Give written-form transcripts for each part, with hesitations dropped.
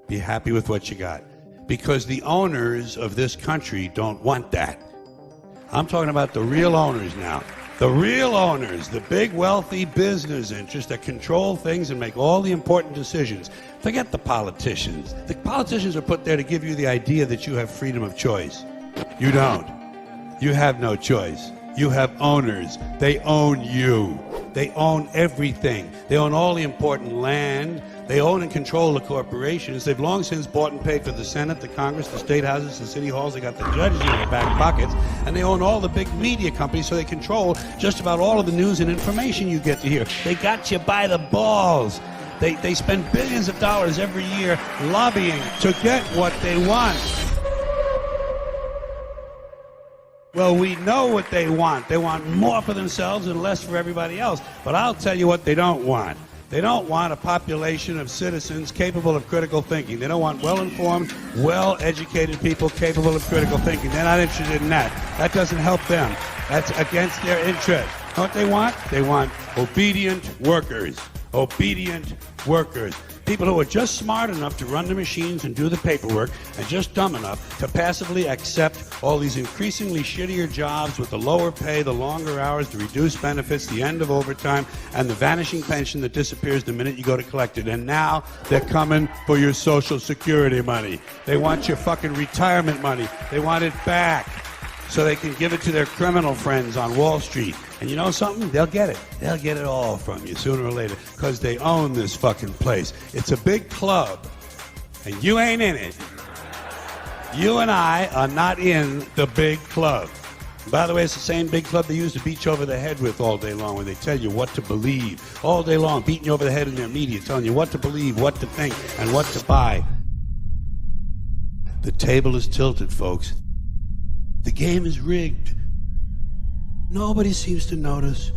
Be happy with what you got. Because the owners of this country don't want that. I'm talking about the real owners now. The real owners, the big wealthy business interests that control things and make all the important decisions. Forget the politicians. The politicians are put there to give you the idea that you have freedom of choice. You don't. You have no choice. You have owners. They own you. They own everything. They own all the important land. They own and control the corporations. They've long since bought and paid for the Senate, the Congress, the state houses, the city halls. They got the judges in their back pockets. And they own all the big media companies, so they control just about all of the news and information you get to hear. They got you by the balls. They spend billions of dollars every year lobbying to get what they want. Well, we know what they want. They want more for themselves and less for everybody else. But I'll tell you what they don't want. They don't want a population of citizens capable of critical thinking. They don't want well-informed, well-educated people capable of critical thinking. They're not interested in that. That doesn't help them. That's against their interest. You know what they want? They want obedient workers. Obedient workers. People who are just smart enough to run the machines and do the paperwork and just dumb enough to passively accept all these increasingly shittier jobs with the lower pay, the longer hours, the reduced benefits, the end of overtime, and the vanishing pension that disappears the minute you go to collect it. And now they're coming for your Social Security money. They want your fucking retirement money. They want it back so they can give it to their criminal friends on Wall Street. And you know something? They'll get it. They'll get it all from you sooner or later because they own this fucking place. It's a big club, and you ain't in it. You and I are not in the big club. By the way, it's the same big club they use to beat you over the head with all day long, where they tell you what to believe. All day long, beating you over the head in their media, telling you what to believe, what to think, and what to buy. The table is tilted, folks. The game is rigged. Nobody seems to notice.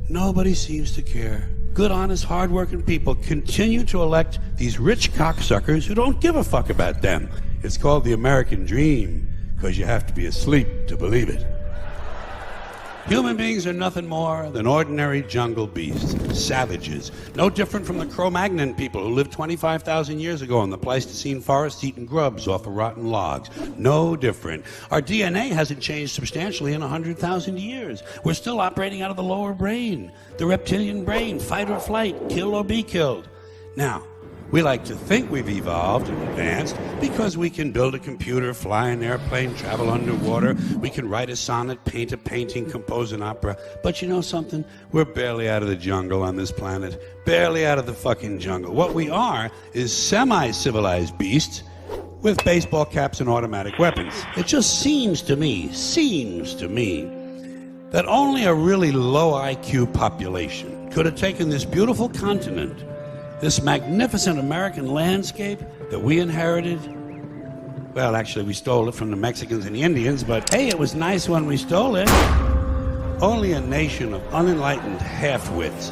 Nobody seems to care. Good, honest, hard-working people continue to elect these rich cocksuckers who don't give a fuck about them. It's called the American dream, because you have to be asleep to believe it. Human beings are nothing more than ordinary jungle beasts, savages, no different from the Cro-Magnon people who lived 25,000 years ago in the Pleistocene forests eating grubs off of rotten logs. No different. Our DNA hasn't changed substantially in 100,000 years. We're still operating out of the lower brain, the reptilian brain, fight or flight, kill or be killed. Now, we like to think we've evolved and advanced because we can build a computer, fly an airplane, travel underwater. We can write a sonnet, paint a painting, compose an opera. But you know something? We're barely out of the jungle on this planet. Barely out of the fucking jungle. What we are is semi-civilized beasts with baseball caps and automatic weapons. It just seems to me that only a really low IQ population could have taken this beautiful continent, this magnificent American landscape that we inherited. Well, actually, we stole it from the Mexicans and the Indians, but hey, it was nice when we stole it. Only a nation of unenlightened half-wits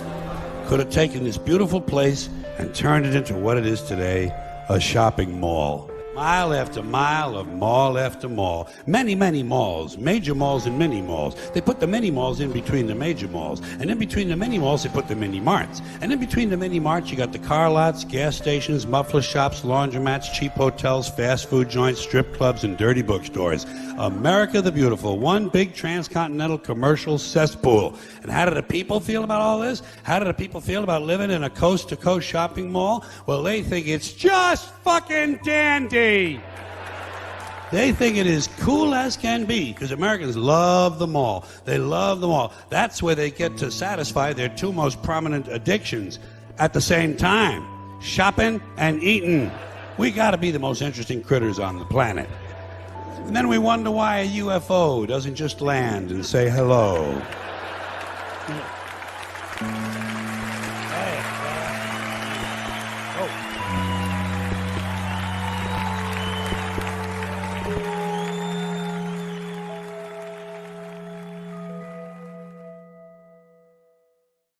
could have taken this beautiful place and turned it into what it is today, a shopping mall. Mile after mile of mall after mall. Many, many malls, major malls and mini malls. They put the mini malls in between the major malls. And in between the mini malls, they put the mini marts. And in between the mini marts, you got the car lots, gas stations, muffler shops, laundromats, cheap hotels, fast food joints, strip clubs, and dirty bookstores. America the Beautiful, one big transcontinental commercial cesspool. And how do the people feel about all this? How do the people feel about living in a coast-to-coast shopping mall? Well, they think it's just fucking dandy. They think it is cool as can be because Americans love the mall. They love the mall. That's where they get to satisfy their two most prominent addictions at the same time, shopping and eating. We got to be the most interesting critters on the planet. And then we wonder why a UFO doesn't just land and say hello.